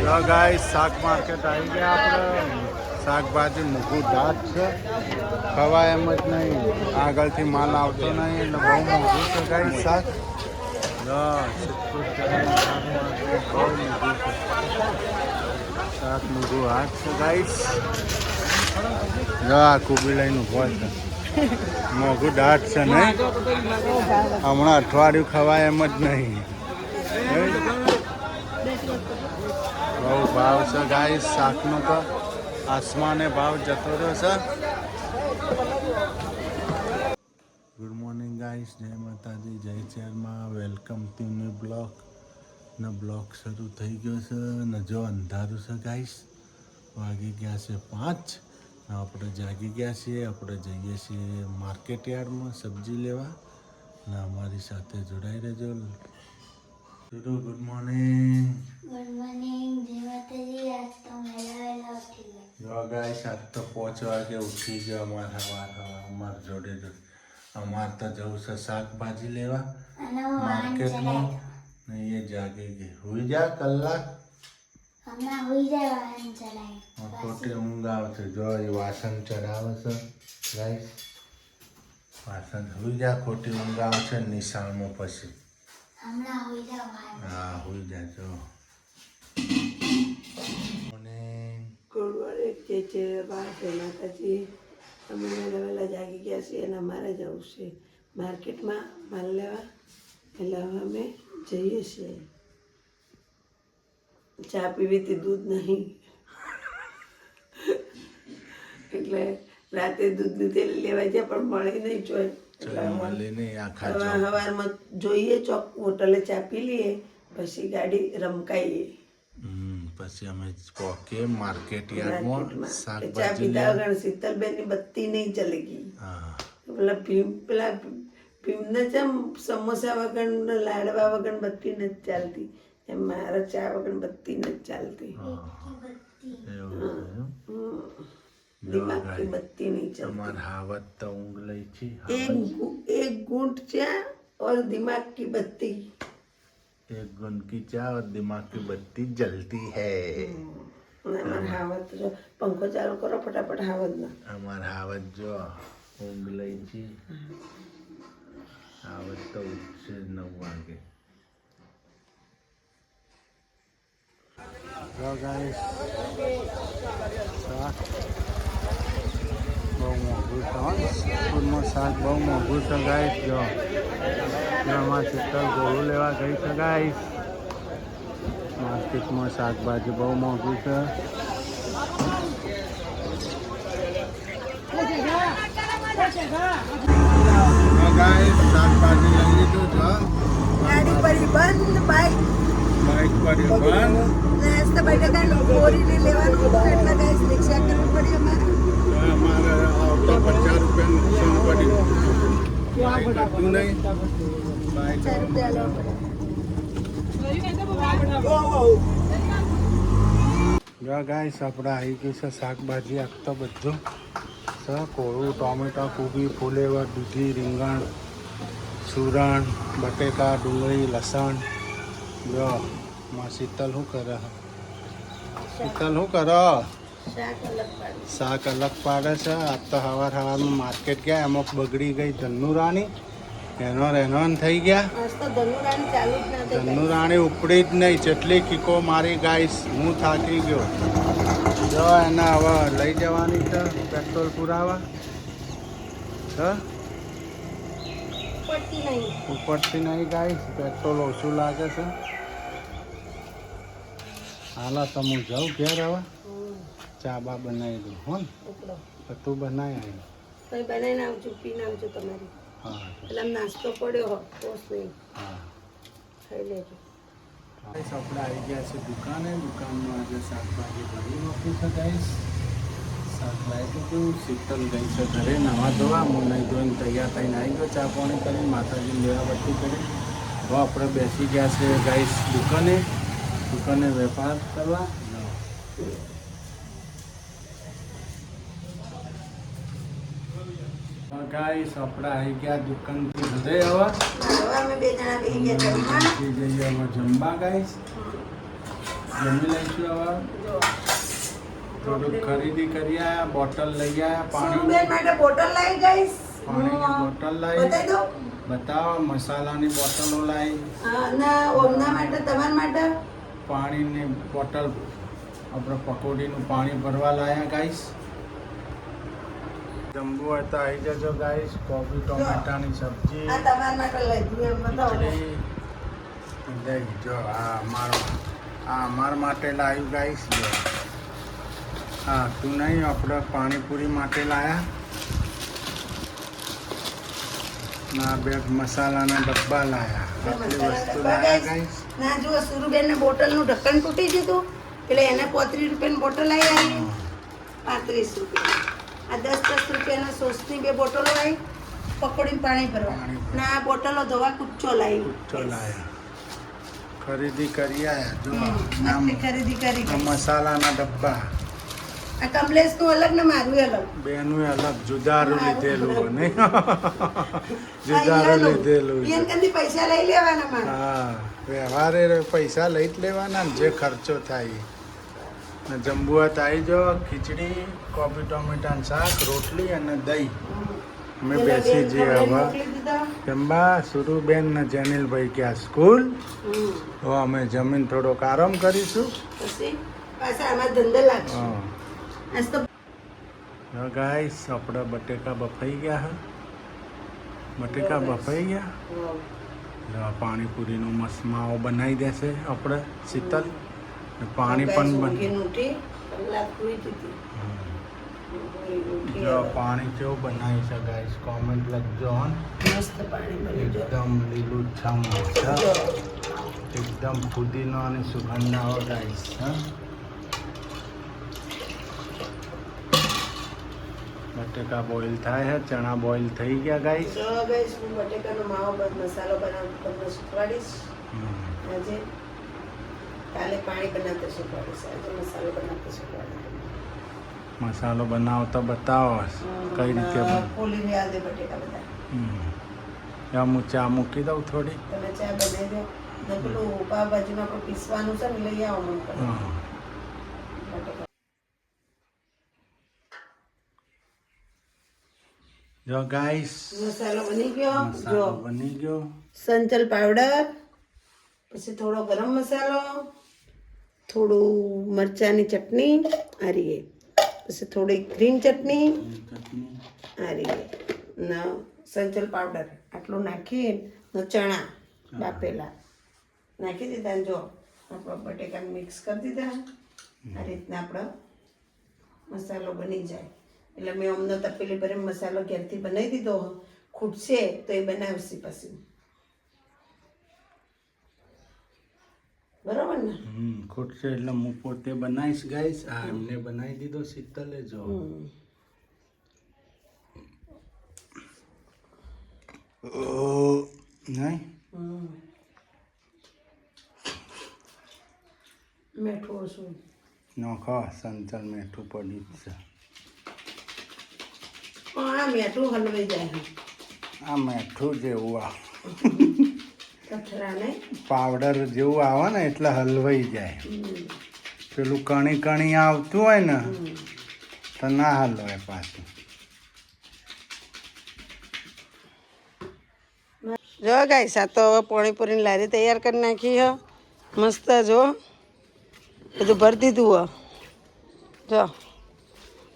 તો ગાઈસ શાક માર્કેટ આવી ગયા આપણે. શાકભાજી મૂકું દાંત છે, ખવાય એમ જ નહીં, આગળથી માલ આવતો નહીં એટલે બહુ મોંઘું છે ગાઈસ શાક. શાક મૂકું હાથ છે ગાઈસ. આ કુબી લઈને ઉભો છે. મોંઘું દાંત છે નહીં, હમણાં અઠવાડિયું ખવાય એમ જ નહીં. બહુ ભાવ છે ગાઈસ શાકનો તો આસમાને ભાવ જતો રહ્યો છે. ગુડ મોર્નિંગ ગાઈસ, જય માતાજી, જય શહેરમાં. Welcome to new blog. ને બ્લોગ શરૂ થઈ ગયો છે ને જો અંધારું છે ગાઈસ. વાગી ગયા છે 5. આપણે જાગી ગયા છીએ. આપણે જઈએ છીએ માર્કેટ યાર્ડમાં સબ્જી લેવા ને અમારી સાથે જોડાઈ રહેજો. Good morning. ગુડ મોર્નિંગ, જય માતાજી. આજ તો વહેલા ઉઠી ગયા. જો ગાઈસ આજ તો 5 વાગે ઉઠી ગયો. અમાર જોડે અમારે તો જવું છે શાકભાજી લેવા માર્કેટમાં. ને એ જાગી ગઈ. હુઈ જા કલાક. હમણાં હુઈ જાય વાહન ચલાવી. ખોટી ઊંઘ આવશે. જો એ વાસણ ચડાવે છે ગાઈસ. વાસણ હુઈ જા, ખોટી ઊંઘ આવશે નિશાળમાં પછી. હમણાં હુઈ જાવ વાહન. હા હુઈ જા. જો ગુડ મોર્નિંગ, જય જય માતાજી. અમે વહેલા જાગી ગયા છીએ અને અમારે જવું છે માર્કેટમાં માલ લેવા. એટલે હવે અમે જઈએ છીએ. ચા પીવી હતી, દૂધ નહીં એટલે રાતે દૂધની તેલ લેવા જાય પણ મળી નહીં જોઈ. સવારમાં જોઈએ ચોક હોટલે ચા પી લઈએ, પછી ગાડી રમકાઈએ. પછી અમે પોકે માર્કેટ યાર્ડમાં ચા શાકભાજી પીતા વગર શીતલબેનની બત્તી નહીં ચલી ગઈ. પેલા ભીમને જેમ સમોસા વગર લાડવા વગર બત્તી નથી ચાલતી, એમ મારા ચા વગર બત્તી નથી ચાલતી. દિમાગથી બત્તી નહીં ચાલતી. અમાર હાવત તો ઊંઘ લઈ છે. एक घूंट चा और दिमाग की बत्ती. एक गुंद की चाय और दिमाग की बत्ती जलती है. हावत जो पंखो चालू करो फटाफट हावत ना. અમાર હાવત જો ઊંઘ લઈ છે. હાવત તો ઉઠશે 9 વાગે. જો ગાઈસ શાક બહુ મોંઘું છે. સ્કૂલમાં શાક બહુ મોંઘું છે ગાઈસ. જો એમાં શીતલ ગોળું લેવા ગઈ છે ગાઈસ. માર્કેટમાં શાકભાજી બહુ મોંઘું છે. ગાઈસ શાકભાજી લઈ લીધું છે. गाड़ी पड़ी बंद, बाइक બાઇક પર બંધ. નાસ્તા બટાકા બોરી ને લેવાનું એટલે ગાઈસ રિક્ષા કરવી પડી અમારે. અમારે આવતા 50 રૂપિયાનું નુકસાન પડ્યું. બાઇક હતું નહીં. બાઇક 4 રૂપિયા લેવા પડે. જો ગાઈસ આપણે આવી ગયું છે શાકભાજી. આખતો બધું છે. કોળું, ટોમેટો, કોબી, ફુલેવર, દૂધી, રીંગણ, સુરણ, બટેકા, ડુંગળી, લસણ. જો માં શીતલ શું કરે? શીતલ શું કરો? શાક અલગ પાડે છે. આજ તો સવારમાં માર્કેટ ગયા, એમાં બગડી ગઈ ધન્નુરાણી. એનો રેનોન થઈ ગયા. ધન્નુરાણી ઉપડી જ નહીં. જેટલી કીકો મારી ગાઈસ, હું થાકી ગયો. જો એને હવે લઈ જવાની છે પેટ્રોલ પુરાવા. ઉપરથી નહીં ગાઈસ, પેટ્રોલ ઓછું લાગે છે. હાલો તો હું જાઉં ઘેર. હવે ચા બા બનાવી દઉં. હો ને તો તું બનાવી આવી. બનાવીને આવજો, પીને આવજો તમારી. હા એટલે નાસ્તો પડ્યો હો પોસ નહીં, હા. ખાઈ લેજો. ગાઈસ આપણે આવી ગયા છે દુકાને. દુકાનમાં આજે શાકભાજી ભરી નાખી છે ગાઈસ. શાક લાવી દીધું. શીતલ ગઈ છે ઘરે નવા ધોવા. હું નહીં ધોઈને તૈયાર થઈને આવી ગયો. ચા પાણી કરીને માતાજીને લેવાબત્તી કરી. હવે આપણે બેસી ગયા છે ગાઈસ દુકાને વેપાર કરવા. ગાઈસ આપણે આવી ગયા દુકાનથી ઘરે. હવે અમે બે જણા બેસી ગયા જમવા. જઈએ હવે જમવા ગાઈસ. જમી લઈશું હવે. જો થોડુંક ખરીદી કરી આયા, બોટલ લઈ આયા, સુરુબેન માટે બોટલ લાવી ગઈશ. પાણીની બોટલ લાવી. બતાવી દો. બતાવો. મસાલાની બોટલો લાવી, અને ઓમના માટે, તમારા માટે પાણીની બોટલ, આપણે પકોડીનું પાણી ભરવા લાયા ગાઈસ. જમવું હોય તો આવી જજો ગાઈસ. કોબી ટોમેટાની સબ્જી, આ તમારા માટે લઈ એમ બતાવો ને. ખીચડી. લઈ જો આ અમારા માટે લાવ્યું ગાઈસ. જો હા, તું નહીં, આપણે પાણીપુરી માટે લાયા. ના બે મસાલાના ડબ્બા લાયા. આટલી વસ્તુ લાયા ગાઈસ. ના જુઓ, સુરુબેનને બોટલનું ઢક્કન તૂટી ગયું એટલે એને 35 રૂપિયાની બોટલ આવી. 35 રૂપિયા. આ 10 રૂપિયાના સોસની 2 બોટલો આવી, પકોડીને પાણી ભરવા. ના આ બોટલો ધોવા કુચ્ચો લાવી. કુચ્ચો લાયા. ખરીદી કરી આયા. જો આટલી ખરીદી કરી આ મસાલાના ડબ્બા. આ કમલેશનું અલગ ને મારું અલગ. બેનું અલગ જુદારું લીધેલું નહીં. જુદારું લીધેલું. ઈયન કંદી પૈસા લઈ લેવાના મારે. હા, વ્યવહારે પૈસા લઈ જ લેવાના ને જે ખર્ચો થાય. ને જમવું હોય તો આવી જાઓ. ખીચડી, કોબી ટોમેટાનું શાક, રોટલી અને દહીં. અમે બેસી જઈએ હવે. મોકલી દીધા. જમવા. સુરુબેન ને જેનિલભાઈ ગયા સ્કૂલ. તો અમે જમીન થોડોક આરામ કરીશું. પછી પાછા આમાં ધંધો લાગશે. હા. આજ તો ગાઈસ, આપણે બટેકા બફાઈ ગયા હે. બટેકા બફાઈ ગયા. જો પાણીપુરીનો મસ્ત માવો બનાવી દેશે આપણે શીતલ. ને પાણી પણ ઊંઘીને ઉઠી કલાક સુઈ જતી. જો પાણી કેવું બનાવી છે ગાઈસ, કોમેન્ટ લખજો. મસ્ત પાણી બની જો. એકદમ લીલું છમ છે. જો. એકદમ ફુદીનો અને સુગંધ આવે ગાઈસ. હા, બટેકા બોઇલ થાય છે, ચણા બોઇલ થઈ ગયા ગાઈસ. જો ગાઈસ, હું બટેકાનો માવો મસાલો બનાવતો તમને શીખવાડીશ આજે. કાલે પાણી બનાવતા શીખવાડીશ, આજે મસાલો બનાવતા શીખવાડીશ. મસાલો બનાવતા બતાવો કઈ રીતે ફોલી રહ્યા દે બટેકા બધા. હું ચા મૂકી દઉં થોડી. તમે ચા બનાવી દો ને પેલું પાવભાજીમાં આપણે પીસવાનું છે ને લઈ આવો મને બટેકા. જો ગાઈસ, મસાલો બની ગયો. મસાલો જો બની ગયો. સંચલ પાવડર, પછી થોડો ગરમ મસાલો, થોડું મરચાની ચટણી આ રીએ, પછી થોડી ગ્રીન ચટણી આ રીએ, ને સંચલ પાવડર આટલું નાખી ને ચણા બાફેલા નાખી દીધા. જો આપણો બટેકા મિક્સ કરી દીધા. આ રીતના આપણો મસાલો બની જાય. એટલે મેં અમને તપેલી ભરે મસાલો ઘેરથી બનાવી દીધો. ખૂટશે તો એ બનાવશે પછી. બરોબર ને? ખૂટશે એટલે હું પોતે બનાવીશ ગાઈસ. આ એમને બનાવી દીધો શીતલે. જો નહીં મીઠું ઓછું નોખો. સંચલ મીઠું પડી જ છે. આ મીઠું હલવાઈ જાય. આ મીઠું જેવું આ કઠરા ને પાવડર જેવું આવે ને એટલે હલવાઈ જાય. પેલું કણી કણી આવતું હોય ને તો ના હલવાય પાછું. જો ગાઈસ, આ તો હવે પાણીપુરીની લારી તૈયાર કરી નાખી હે. મસ્ત જો બધું ભરી દીધું હે. જો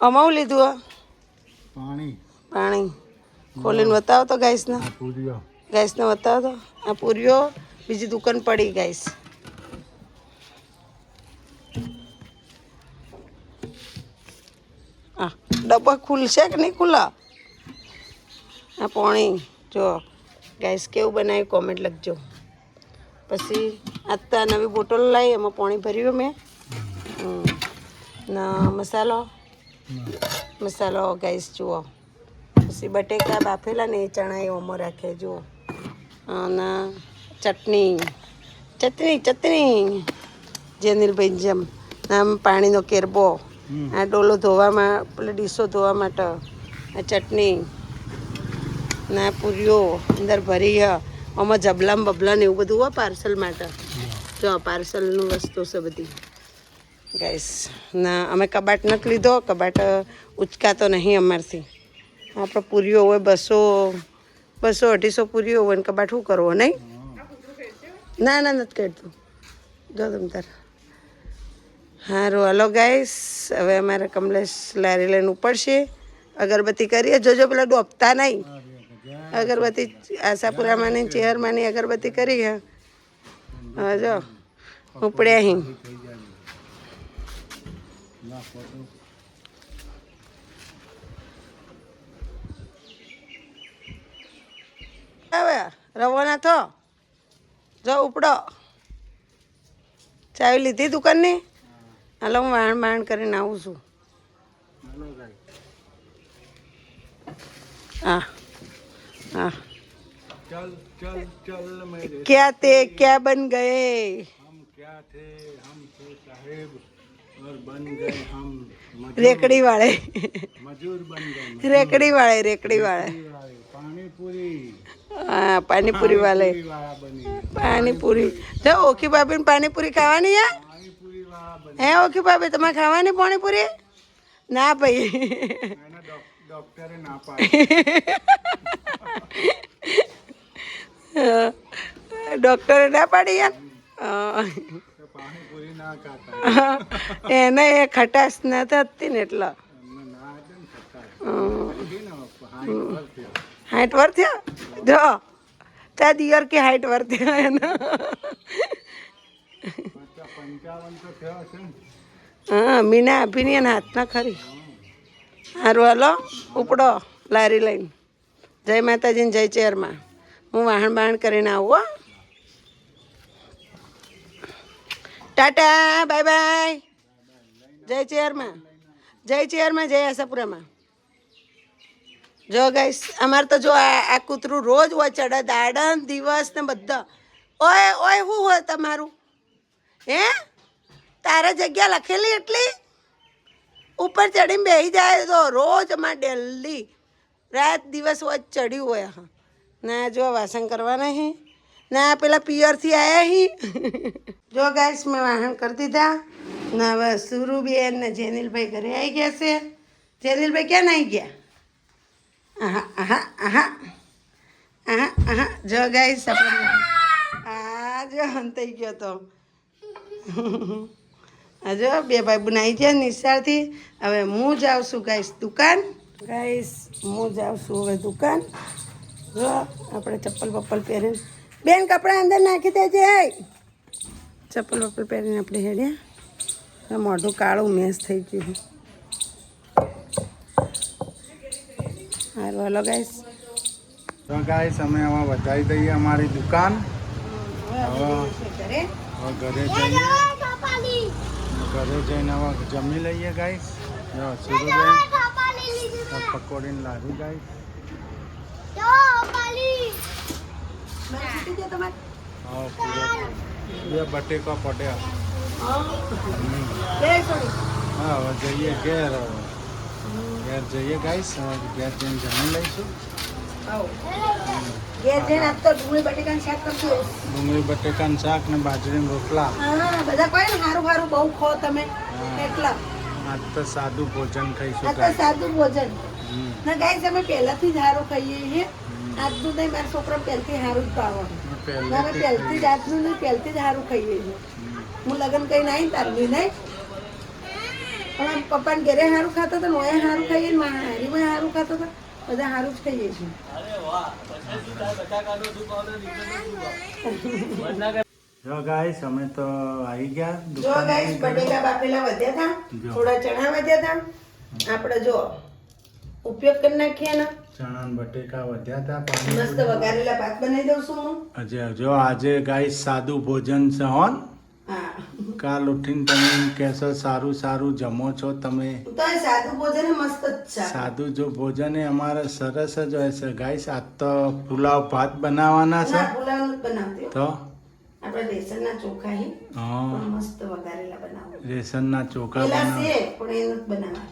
અમાવું લીધું હે પાણી પાણી. ખોલીને બતાવો તો ગાઈસને. પૂર્યો ગાઈસને બતાવો તો. આ પૂરીઓ બીજી દુકાન પડી ગાઈસ. આ ડબ્બા ખુલશે કે નહીં ખુલ્લા? આ પાણી જો ગાઈસ કેવું બનાવ્યું કોમેન્ટ લખજો. પછી આત્તા નવી બોટલ લાવી, એમાં પાણી ભર્યું મેં. ના મસાલો ગાઈસ જુઓ. પછી બટેકા બાફેલા ને એ ચણા એ ઓમો રાખે જુઓ. અને ચટણી જેનિલભાઈ જેમ. આમ પાણીનો કેરબો, આ ડોલો ધોવામાં, પેલી ડીશો ધોવા માટે. આ ચટણી ના પૂરીઓ અંદર ભરી. આમાં જબલામ બબલા ને એવું બધું હોય પાર્સલ માટે. જો પાર્સલનું વસ્તુ છે બધી. ગાઈસ ના અમે કબાટ નથી લીધો, કબાટ ઉચકાતો નહીં અમારથી. આપણે પૂરીઓ હોય 200-250 પૂરીઓ હોય ને કબાટ શું કરવો નહીં? ના નથી કાઢતું, જો તમ તાર. સારું હાલો ગાઈસ, હવે અમારે કમલેશ લારી લઈને ઉપડશે. અગરબત્તી કરીએ, જોજો પેલા ડોબતા નહીં. અગરબત્તી આશાપુરામાંની ચેહરમાંની અગરબત્તી કરી હે. હા જો ઉપડ્યા અહીં. હવે રવાના થો, જો ઉપડો. ચાવી લીધી દુકાનની? હાલો હું વાણ કરીને આવું છું. हाँ हाँ चल चल चल मेरे क्या थे क्या बन गए? हम क्या थे, हम थे साहेब और बन गए हम रेकड़ी वाले मजूर बन गए रेकड़ी वाले पानी पूरी हाँ पानी पूरी वाले वाला बनी पानी पूरी जो ओखी भाभी ने पानी पूरी खावानी है पानी पूरी वाला बनी હે ઓખી ભાભી તમારે ખાવાની પાણીપુરી? ના ભાઈ डॉक्टर ना पाए ડોક્ટરે ના પાડી યાર. पानी पूरी ना खाता એને એ ખટાશ ના થતી ને એટલે. ना दिन खाता 60 વર્ષ થયા જો ત્યાં દિયર કે 60 વર્ષ થયા એના. 55 તો થયા છે. હા મીના આપીની એના હાથના ખરી. સારું હાલો ઉપડો લારી લઈને. જય માતાજીને જય ચેરમાં. હું વાહણ કરીને આવું હો. Tata bye bye. જય ચેરમાં જય આશાપુરામાં. જો ગાઈસ અમારે તો જો આ કૂતરું રોજ હોય ચડે દાડન દિવસ ને બધા. ઓય શું હોય તમારું? હે તારા જગ્યા લખેલી એટલી ઉપર ચડીને બેસી જાય તો રોજ અમારે ડેલી રાત દિવસ હોય ચડ્યું હોય. હા ના જો વાસણ કરવાના હે ના પેલા પિયરથી આવ્યા હી. જો ગાઈસ મેં વાહન કરી દીધા ના હવે સુરુબેન ને જેનિલભાઈ ઘરે આવી ગયા છે. જેનિલભાઈ ક્યાં આવી ગયા? જો ગાઈસ આપણે જો થઈ ગયો તો. જો બે ભાઈ બનાવી છે નિશાળથી. હવે હું જાઉં છું ગાઈસ દુકાન. ગાઈસ હું જાઉં છું હવે દુકાન. જો આપણે ચપ્પલ પહેરીને બેન કપડાં અંદર નાખી દેજે. ચપ્પલ પહેરીને આપણે હેડ્યા. મોઢું કાળું મેસ થઈ ગયું. હાલો ગાઈસ. તો ગાઈસ અમે હવે વધારી દઈએ અમારી દુકાન. હવે ઘરે જઈને હવે જમી લઈએ ગાઈસ. સુરુબેન પકોડીને લાવી ગાઈસ. બે બટેકા પડ્યા. હા હવે જઈએ ઘેર. ઘેર જઈએ ગાઈસ. ઘેર જઈને જમી લઈશું. ડુંગળી બટેકાનું શાક ને બાજરીના રોટલા. બધા કોઈ ને સારું સારું બહુ ખો તમે એટલા. આજ તો સાદું ભોજન ખાઈશું. આ તો સાદું ભોજન ના ગાઈસ અમે પહેલાથી જ સારું ખાઈએ છીએ. આજનું નહીં મારા છોકરા પહેલથી સારું જ ભાવે. અમે પહેલથી જ આજનું નહીં પહેલથી જ સારું ખાઈએ છીએ. હું લગ્ન કઈ નહીં તારવી નહીં પણ પપ્પાને ઘરે સારું ખાતો હતો ને ઓય સારું ખાઈએ ને હારીમાં સારું ખાતો હતો. બધા સારું જ ખાઈએ છીએ. જો ગાઈસ અમે તો આવી ગયા. જો ગાઈસ બટેકા બાફેલા વધ્યા હતા, થોડા ચણા વધ્યા હતા. આપણે જો ઉપયોગ કરી નાખીએ ને ચણા ને બટેકા વધ્યા હતા. મસ્ત વઘારેલા ભાત બનાવી દઉં છું હું. જો આજે ગાઈસ સાદું ભોજન છે હોન. હા કાલ ઉઠીને તમે એમ કહેશો સારું જમો છો તમે. તો એ સાદું ભોજન મસ્ત જ છે. સાદું જો ભોજન એ અમારે સરસ જ હોય છે ગાઈસ. આજ તો પુલાવ ભાત બનાવવાના છે. પુલાવ નથી બનાવતી તો આપણે રેશનના ચોખા હી હા મસ્ત વઘારેલા બનાવો. રેશનના ચોખા પેલા બનાવ. છે પણ એ નથી બનાવવા.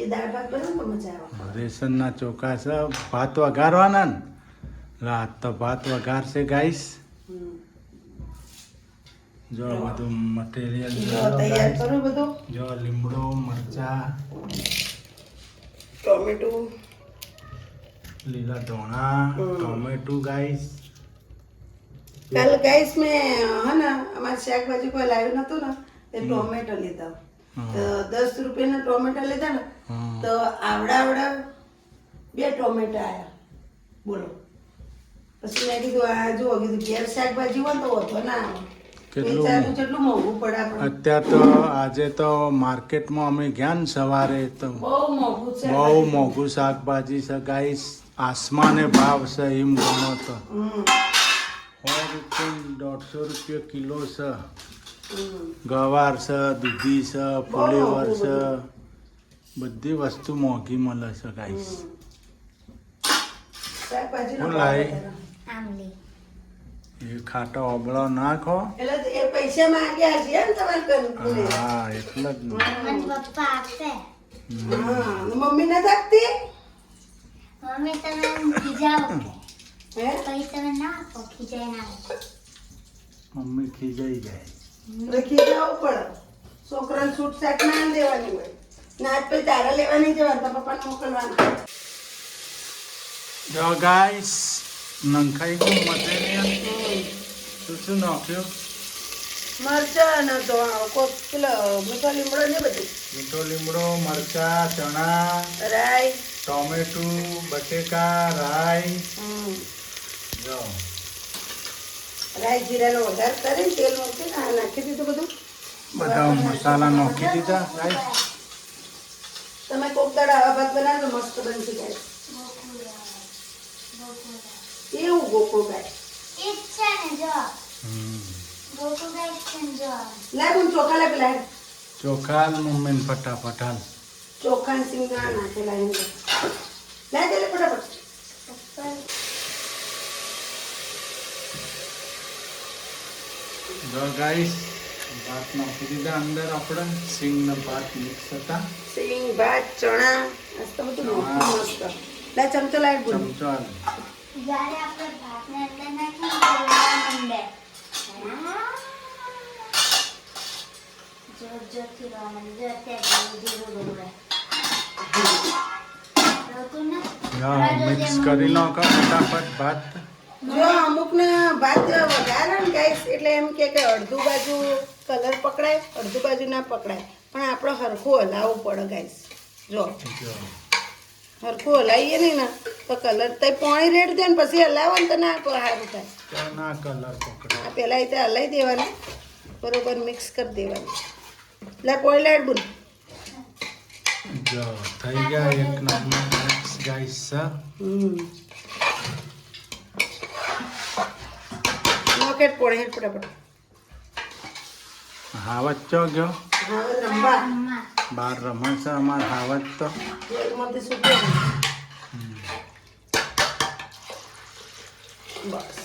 એ દાળ ભાત બનાવો તો મજા આવે. રેશનના ચોખા છે. ભાત વઘારવાના ને રાત તો ભાત વઘારશે ગાઈસ. જો બધું મટીરિયલ જો તૈયાર કરું બધું. જો લીમડો મરચા ટોમેટું, લીલા ધોણા ટોમેટું ગાઈસ કાલ ગાઈસ મેં હે ને અમારે શાકભાજી કોઈ લાવ્યું નતું ને તે ટોમેટો લીધા. તો 10 રૂપિયાના ટોમેટો લીધા ને તો આવડા 2 ટોમેટા આયા. બોલો. પછી મેં કીધું આ જો કીધું ઘેર શાકભાજી હોય ને તો વધો ના આવે. વેચાતું જેટલું મોંઘું પડે આપણે. અત્યારે તો આજે તો માર્કેટમાં અમે ગયા ને સવારે તો બહુ મોંઘું છે. બહુ મોંઘું શાકભાજી છે ગાઈસ, આસમાને ભાવ છે એમ ગણો તો 100 રૂપિયા 150 રૂપિયા કિલો છે. ગવાર છે, દૂધી છે, ફુલેવર છે, બધી વસ્તુ મોંઘી મળે છે ગાઈસ. શાકભાજીનો હું ભાવ લાવી? વધારે. આમલી. એ ખાટો ઓબળો નાખો. એટલે તો એ પૈસા માંગ્યા છે ને તમારે કંકુને. હા એટલે જ ને. મને પપ્પા આપે. હા, મમ્મી નથી આપતી? મમ્મી તમે ખીજાવો કે હે? પછી તમે ના આપો, ખીજાય ના આપો. મમ્મી ખીજાઈ જાય. રખી જવું પડે. છોકરાને છૂટ શાક ના દેવાની હોય. નાચ પછી તારા લેવાની જવાનું, તારા પપ્પાને મોકલવાનું. જો ગાઈસ નંખાઈ ગયું મટીરિયલ. શું નાખ્યું? મરચાં ને તો પેલો મીઠો લીમડો ને બધું. મીઠો લીમડો, મરચા, ચણા, રાઈ. ટોમેટું, બટેકા, રાઈ. જો રાઈ જીરાનો વઘાર કરીને તેલ મૂકીને આ નાખી દીધું બધું. બધા મસાલા નાખી દીધા ગાઈસ. તમે કોક દાડા આવા ભાત બનાવો તો મસ્ત બનશે ગાય. એવું ગોકુળ ગાય. ઈ જ છે ને જો. ગોકુળ ગાય છે ને જો. લાય હું ચોખા લે પેલા હેડ. ચોખા મમ્મી ને ફટાફટ હાલ. ચોખા ને સિંગા નાખેલા એમ લાય દે ફટાફટ. જો ગાઈસ ભાત નાખી દીધા અંદર આપણે. સિંગ ને ભાત મિક્સ હતા. સિંગ ભાત ચણા મસ્ત બધું નાખ્યું મસ્ત. લાય ચમચો લાય બોલ. ચમચો હાલ. જ્યારે આપણે ભાતને અંદર નાખીએ તો રોવા માંડે. જોરથી રોવા માંડે. જો અત્યારે ધીરું રોવે. રોતું ને? જો મિક્સ કરી નાખો ફટાફટ ભાત. જો અમુક ને ભાત વધારે ને ગાઈસ એટલે એમ કે અડધું બાજુ કલર પકડાય અડધું બાજુ ના પકડાય, પણ આપણે હરખું હલાવવું પડે ગાઈસ. જો જો હરખું હલાવીએ નહીં ને તો કલર તો પાણી રેડ દે ને પછી હલાવો ને તો ના સારું થાય. ચણા કલર પકડો. આ પહેલાં રીતે હલાવી દેવાનું, બરોબર મિક્સ કરી દેવાનું. લે કોઈ લાડ બોલ. જો થઈ ગયા એક નંબર મિક્સ ગાઈસ. નોકેટ પોણે હેડ ફટાફટ. હાવત ચો ગયો હવે રંબા અમ્મા. બાર રમે છે અમાર હાવત તો. તેલમાંથી સૂકે ને. બસ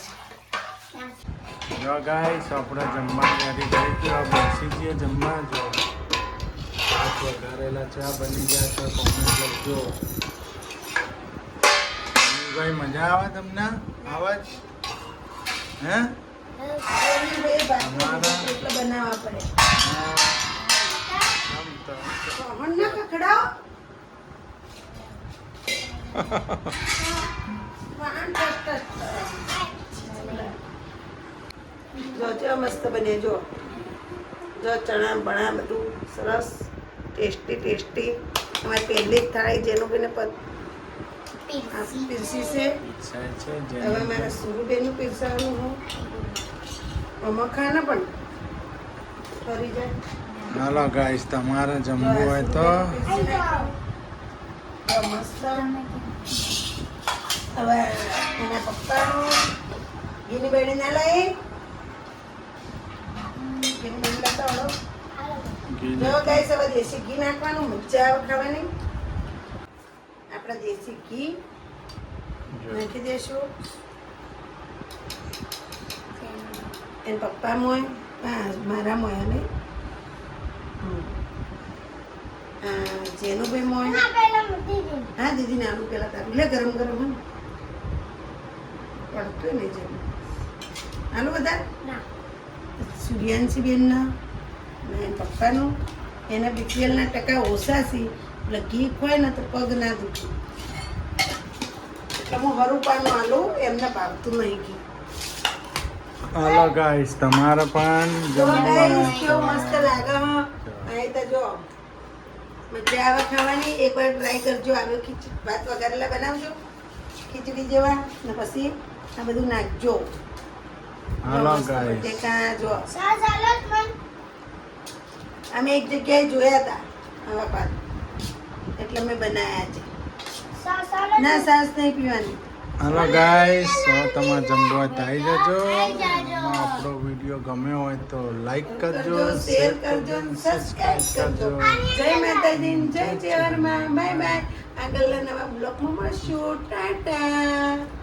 જો ગાઈસ આપણે જમવા રેડી થઈ ગયો. બેસી જઈએ જમવા. જો ભાત વઘારેલા ચા બની ગયા છે. કોમેન્ટ લખજો. ભાઈ મજા આવે તમને? આવે જ? હે બનાવવા પડે. આમ તો સોહન ના કકડાઓ. વાહન ટસ જો જો મસ્ત બને. જો જો ચણા બણા બધું સરસ ટેસ્ટી. અમારી પહેલી જ થાળી જેનું બેને પીરસી છે. ઈચ્છા છે હવે મારા સુરુબેનનું પીરસાવાનું હું મખાના પણ ફરી જાય. હાલો ગાઈસ તમારે જમવું હોય તો મસ્ત. હવે એના પપ્પાનું ઘીની બેડી ના લાવી. ઘીની બેડી લાવતા આવડો. ઘી જો ગાઈસ હવે દેશી ઘી નાખવાનું. મજા આવે ખાવાની. આપણે દેશી ઘી નાખી દઈશું. એને પપ્પા મોય મારા મોય ને જેનું ભાઈ મોય. હા દીદી ને આલુ પેલા તારું લે ગરમ ગરમ હે ને પડતું નહીં જેમ આલુ બધા સૂર્યાંશી બેનના ને પપ્પાનું એના બીપીએલના ટકા ઓછા છે એટલે ઘી હોય ને તો પગ ના દુખે એટલે હું હરુપાનું આલું એમને ભાવતું નહીં ઘી. હાલો ગાઈસ તમારે પણ જો guys, કેવું જમવા મસ્ત લાગે હો. અહીં તો જો મજા આવે ખાવાની. એકવાર ટ્રાય કરજો. આવે ભાત વઘારેલા બનાવજો ખીચડી જેવા ને પછી આ બધું નાખજો. હાલો મસ્ત ગાઈસ બટેકા જો સા ચાલો મન અમે એક જગ્યાએ જોયા હતા આવા ભાત એટલે મેં બનાવ્યા છે. સા ચાલો ના સાસ નહીં પીવાની. હાલો ગાઈસ હવે તમારે જમવા આવી જજો આવી જજો. એમાં આપણો વિડીયો ગમ્યો હોય તો લાઈક કરજો શેર કરજો સબસ્ક્રાઇબ કરજો. જય માતાજી જય ચેવરમાં બાય બાય. આગળના નવા બ્લોગમાં મળશું. ટાટા.